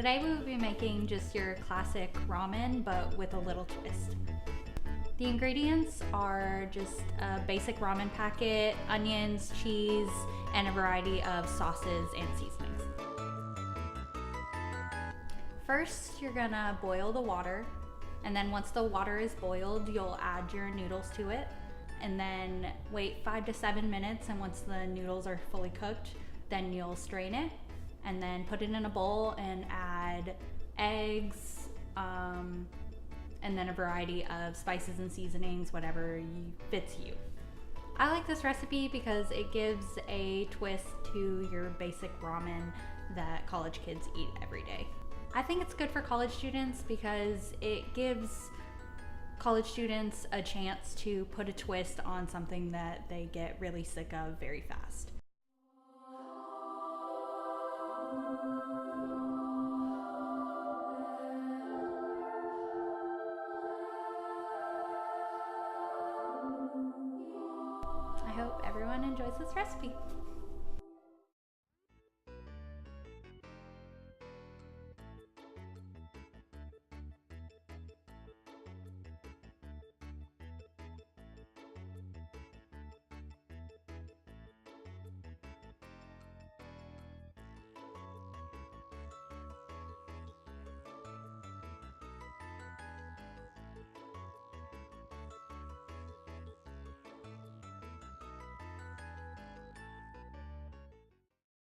Today we will be making just your classic ramen, but with a little twist. The ingredients are just a basic ramen packet, onions, cheese, and a variety of sauces and seasonings. First, you're gonna boil the water, and then once the water is boiled, you'll add your noodles to it, and then wait 5 to 7 minutes, and once the noodles are fully cooked, then you'll strain it, and then put it in a bowl and add eggs, and then a variety of spices and seasonings, whatever fits you. I like this recipe because it gives a twist to your basic ramen that college kids eat every day. I think it's good for college students because it gives college students a chance to put a twist on something that they get really sick of very fast. I hope everyone enjoys this recipe.